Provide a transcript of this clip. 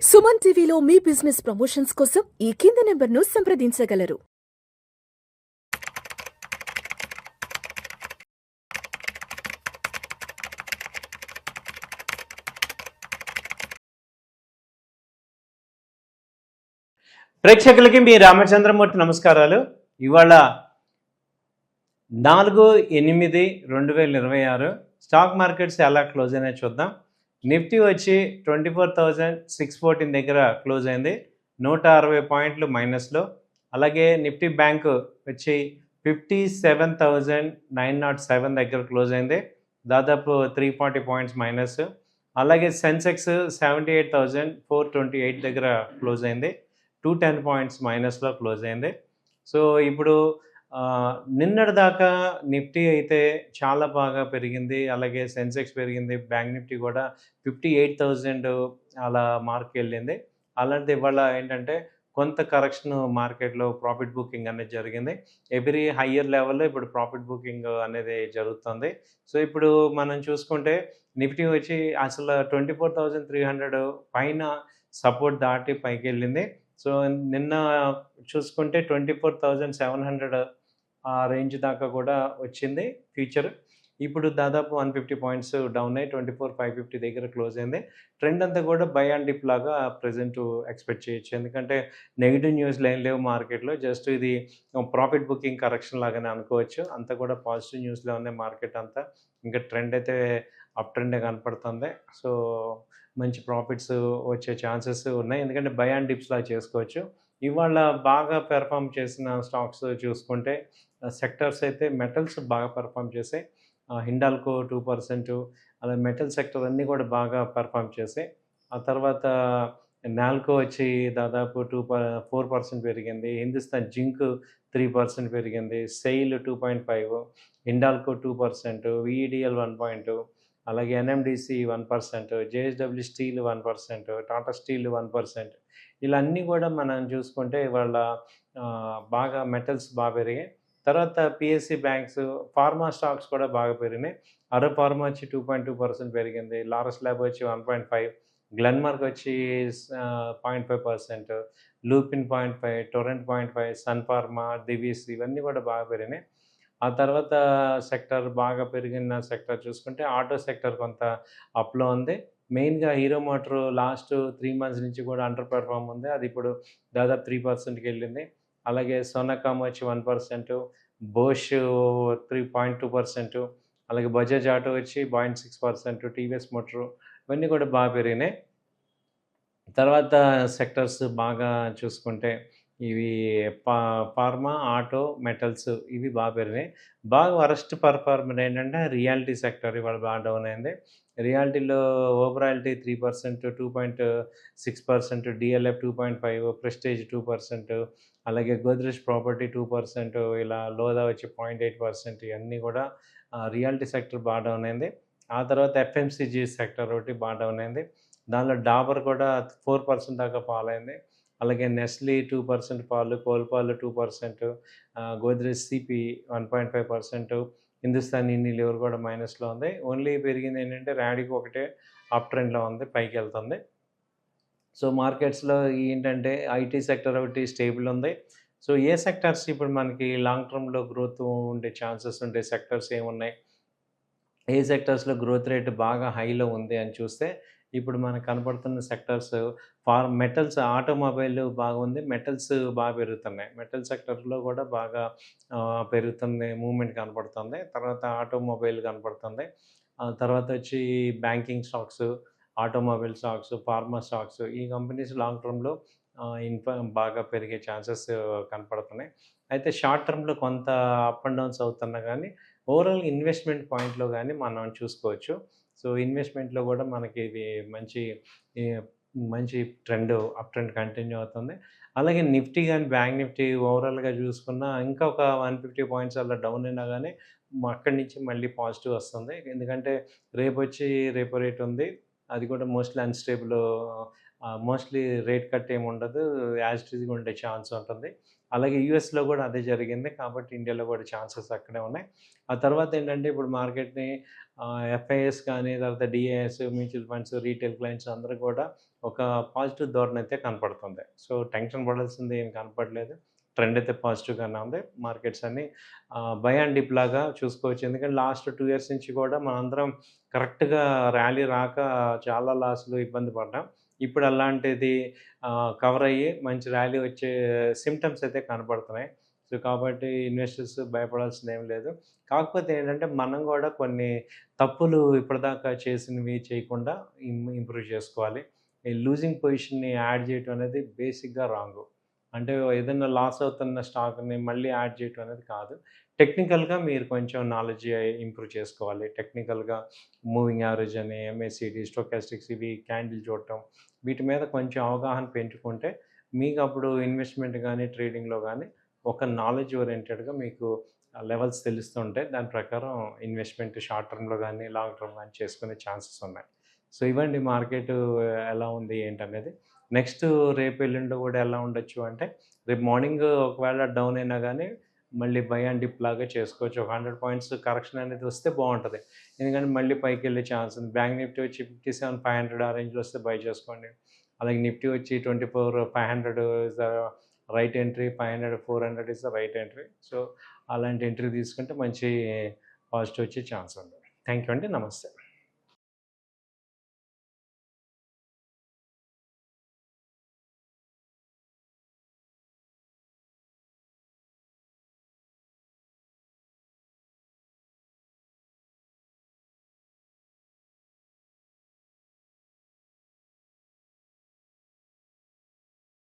సుమన్ టీవీలో మీ business promotions కోసం ఈ కింది నెంబర్ను సంప్రదించగలరు. ప్రేక్షకులకి మీ రామచంద్రమూర్తి నమస్కారాలు. ఇవాళ 4/8/2026 స్టాక్ మార్కెట్స్ ఎలా క్లోజ్ అయినాయో చూద్దాం. నిఫ్టీ వచ్చి 24,614 దగ్గర క్లోజ్ అయింది, 160 పాయింట్లు మైనస్లో. అలాగే నిఫ్టీ బ్యాంక్ వచ్చి 57,907 దగ్గర క్లోజ్ అయింది, దాదాపు 340 పాయింట్స్ మైనస్. అలాగే సెన్సెక్స్ 78,428 దగ్గర క్లోజ్ అయింది, 210 పాయింట్స్ మైనస్లో క్లోజ్ అయింది. సో ఇప్పుడు నిన్నటి దాకా నిఫ్టీ అయితే చాలా బాగా పెరిగింది, అలాగే సెన్సెక్స్ పెరిగింది, బ్యాంక్ నిఫ్టీ కూడా 58,000 అలా మార్క్ వెళ్ళింది. అలాంటిది ఇవాళ ఏంటంటే కొంత కరెక్షన్ మార్కెట్లో ప్రాఫిట్ బుకింగ్ అనేది జరిగింది. ఎవ్రీ హయ్యర్ లెవెల్లో ఇప్పుడు ప్రాఫిట్ బుకింగ్ అనేది జరుగుతుంది. సో ఇప్పుడు మనం చూసుకుంటే నిఫ్టీ వచ్చి అసలు 24,300 పైన సపోర్ట్ దాటి పైకి వెళ్ళింది. సో నిన్న చూసుకుంటే 24,700 ఆ రేంజ్ దాకా కూడా వచ్చింది ఫ్యూచర్. ఇప్పుడు దాదాపు 150 పాయింట్స్ డౌన్ అయ్యి 24,550 దగ్గర క్లోజ్ అయింది. ట్రెండ్ అంతా కూడా బై అండ్ డిప్ లాగా ప్రజెంట్ ఎక్స్పెక్ట్ చేయొచ్చు, ఎందుకంటే నెగిటివ్ న్యూస్లు ఏం లేవు మార్కెట్లో. జస్ట్ ఇది ప్రాఫిట్ బుకింగ్ కరెక్షన్ లాగానే అనుకోవచ్చు. అంతా కూడా పాజిటివ్ న్యూస్లో ఉన్నాయి మార్కెట్ అంతా. ఇంకా ట్రెండ్ అయితే అప్ ట్రెండే కనపడుతుంది. సో మంచి ప్రాఫిట్స్ వచ్చే ఛాన్సెస్ ఉన్నాయి, ఎందుకంటే బై అండ్ డిప్స్ లాగా చేసుకోవచ్చు. ఇవాళ బాగా పెర్ఫామ్ చేసిన స్టాక్స్ చూసుకుంటే సెక్టర్స్ అయితే మెటల్స్ బాగా పెర్ఫామ్ చేసాయి. హిండాల్కో 2%, అలా మెటల్ సెక్టర్ అన్నీ కూడా బాగా పెర్ఫామ్ చేసాయి. ఆ తర్వాత నాల్కో వచ్చి దాదాపు 4% పెరిగింది, హిందుస్థాన్ జింక్ 3% పెరిగింది, సెయిల్ 2.5, హిండాల్కో 2%, విఈడిఎల్ 1%, అలాగే NMDC 1%, JSW steel 1%, Tata steel 1%. ఇలా అన్నీ కూడా మనం చూసుకుంటే ఇవాళ బాగా మెటల్స్ బాగా పెరిగాయి. తర్వాత పిఎస్సి బ్యాంక్స్, ఫార్మా స్టాక్స్ కూడా బాగా పెరిగినాయి. అరో ఫార్మా వచ్చి 2.2% పెరిగింది, లారస్ ల్యాబ్ వచ్చి 1.5, గ్లెన్మార్క్ వచ్చి 0.5%, లూపిన్ 0.5, టొరెంట్ 0.5, సన్ ఫార్మా, దివీస్ ఇవన్నీ కూడా బాగా పెరిగినాయి. ఆ తర్వాత సెక్టర్ బాగా పెరిగిన సెక్టర్ చూసుకుంటే ఆటో సెక్టర్ కొంత అప్లో ఉంది. మెయిన్గా హీరో మోటార్ లాస్ట్ 3 మంత్స్ నుంచి కూడా అండర్ పెర్ఫామ్ ఉంది, అది ఇప్పుడు దాదాపు 3%కి వెళ్ళింది. అలాగే సోనాకామ్ వచ్చి 1%, బోష్ 3.2%, అలాగే బజాజ్ ఆటో వచ్చి 0.6%, టీవీఎస్ మోటార్ ఇవన్నీ కూడా బాగా పెరిగినాయి. తర్వాత సెక్టర్స్ బాగా చూసుకుంటే ఇవి ఫార్మా, ఆటో, మెటల్స్ ఇవి బాగా పెరిగినాయి. బాగా వరస్ట్ పర్ఫార్మర్ ఏంటంటే రియాలిటీ సెక్టర్ ఇవాళ బాగా డౌన్ అయింది. రియాలిటీలో ఓవరాలిటీ 3%, 2.6%, డిఎల్ఎఫ్ 2.5, ప్రెస్టేజ్ 2%, అలాగే గోద్రేజ్ ప్రాపర్టీ 2%, ఇలా లోదా వచ్చి 0.8%. ఇవన్నీ కూడా రియాలిటీ సెక్టర్ బాగా డౌన్ అయింది. ఆ తర్వాత ఎఫ్ఎంసీజీ సెక్టర్ ఒకటి బాగా డౌన్ అయింది. దానిలో డాబర్ కూడా 4% దాకా ఫాల్ అయింది. అలాగే నెస్లీ 2% పాలు, కోల్పాలు 2%, గోద్రేజ్ సిపి 1.5%, హిందుస్థాన్ యూనిలీవర్ కూడా మైనస్లో ఉంది. ఓన్లీ పెరిగింది ఏంటంటే ర్యాడికో ఒకటే అప్ ట్రెండ్లో ఉంది, పైకి వెళ్తుంది. సో మార్కెట్స్లో ఏంటంటే ఐటీ సెక్టర్ ఒకటి స్టేబుల్ ఉంది. సో ఏ సెక్టర్స్ ఇప్పుడు మనకి లాంగ్ టర్మ్లో గ్రోత్ ఉండే ఛాన్సెస్ ఉండే సెక్టర్స్ ఏమున్నాయి, ఏ సెక్టర్స్లో గ్రోత్ రేట్ బాగా హైలో ఉంది అని చూస్తే ఇప్పుడు మనకు కనపడుతున్న సెక్టర్స్ మెటల్స్, ఆటోమొబైల్ బాగుంది, మెటల్స్ బాగా పెరుగుతున్నాయి. మెటల్ సెక్టర్లో కూడా బాగా పెరుగుతుంది, మూవ్మెంట్ కనపడుతుంది. తర్వాత ఆటోమొబైల్ కనపడుతుంది. తర్వాత వచ్చి banking stocks, automobile stocks, pharma stocks, ఈ కంపెనీస్ లాంగ్ టర్మ్లో బాగా పెరిగే ఛాన్సెస్ కనపడుతున్నాయి. అయితే షార్ట్ టర్మ్లో కొంత అప్ అండ్ డౌన్స్ అవుతున్నా కానీ ఓవరాల్ ఇన్వెస్ట్మెంట్ పాయింట్లో కానీ మనం చూసుకోవచ్చు. సో ఇన్వెస్ట్మెంట్లో కూడా మనకి ఇది మంచి ట్రెండ్, అప్ ట్రెండ్ కంటిన్యూ అవుతుంది. అలాగే నిఫ్టీ కానీ బ్యాంక్ నిఫ్టీ ఓవరాల్గా చూసుకున్నా ఇంకా ఒక 150 పాయింట్స్ అలా డౌన్ అయినా కానీ అక్కడి నుంచి మళ్ళీ పాజిటివ్ వస్తుంది. ఎందుకంటే రేపో రేట్ ఉంది, అది కూడా mostly unstable, mostly rate cut ఏమి ఉండదు, యాజ్ ఇట్ ఈజ్గా ఉండే ఛాన్స్ ఉంటుంది. అలాగే యూఎస్లో కూడా అదే జరిగింది, కాబట్టి ఇండియాలో కూడా ఛాన్సెస్ అక్కడే ఉన్నాయి. ఆ తర్వాత ఏంటంటే ఇప్పుడు మార్కెట్ని ఎఫ్ఐఎస్ కానీ, తర్వాత DIIs, mutual funds, retail clients అందరూ కూడా ఒక పాజిటివ్ ధోరణి అయితే కనపడుతుంది. సో, టెన్షన్ పడాల్సింది ఏం కనపడలేదు. ట్రెండ్ అయితే పాజిటివ్‌గానే ఉంది. మార్కెట్స్ అన్నీ బై అండ్ డిప్ లాగా చూసుకోవచ్చు. ఎందుకంటే లాస్ట్ 2 ఇయర్స్ నుంచి కూడా మనందరం కరెక్ట్‌గా ర్యాలీ రాక చాలా లాస్‌లో ఇబ్బంది పడ్డాం. ఇప్పుడు అలాంటిది కవర్ అయ్యి మంచి ర్యాలీ వచ్చే సింప్టమ్స్ అయితే కనపడుతున్నాయి. సో, కాబట్టి ఇన్వెస్టర్స్ భయపడాల్సిందేం లేదు. కాకపోతే ఏంటంటే, మనం గూడా కొన్ని తప్పులు ఇప్పటిదాకా చేసినవి చేయకుండా ఇంప్రూవ్ చేసుకోవాలి. ఈ లూజింగ్ పొజిషన్‌ని యాడ్ చేయటం అనేది బేసిక్‌గా రాంగు. అంటే ఏదన్నా లాస్ అవుతున్న స్టాక్‌ని మళ్ళీ యాడ్ చేయటం అనేది కాదు. టెక్నికల్‌గా మీరు కొంచెం నాలెడ్జ్ ఇంప్రూవ్ చేసుకోవాలి. టెక్నికల్‌గా మూవింగ్ యావరేజ్ అని, ఎంఏసీడీ, స్టోకాస్టిక్స్ ఇవి క్యాండిల్ చూడటం, వీటి మీద కొంచెం అవగాహన పెంచుకుంటే మీకప్పుడు ఇన్వెస్ట్‌మెంట్ గానీ, ట్రేడింగ్‌లో గానీ ఒక నాలెడ్జ్ ఓరియెంటెడ్‌గా మీకు లెవెల్స్ తెలుస్తూ ఉంటాయి. దాని ప్రకారం ఇన్వెస్ట్‌మెంట్ షార్ట్ టర్మ్‌లో గానీ, లాంగ్ టర్మ్ గానీ చేసుకునే ఛాన్సెస్ ఉన్నాయి. సో, ఇవండి మార్కెటు ఎలా ఉంది ఏంటనేది. నెక్స్ట్ రేపు ఎల్లుండి గూడా ఎలా ఉండొచ్చు అంటే, రేపు మార్నింగ్ ఒకవేళ డౌన్ అయినా గానీ, మళ్ళీ బై అండ్ డిప్ లాగా చేసుకోవచ్చు. ఒక 100 పాయింట్స్ కరెక్షన్ అనేది వస్తే బావుంటది. ఎందుకంటే మళ్ళీ పైకెళ్ళే ఛాన్స్ ఉంది. బ్యాంక్ నిఫ్టీ వచ్చి 57,500 ఆ రేంజ్‌లో వస్తే బై చేసుకోండి. అలాగే నిఫ్టీ వచ్చి 24,500 is the right entry, 500, 400 is the right entry. So, అలాంటి ఎంట్రీ తీసుకుంటే మంచి పాజిటివ్ వచ్చే ఛాన్స్ ఉంది. థాంక్ యూ అండి. నమస్తే.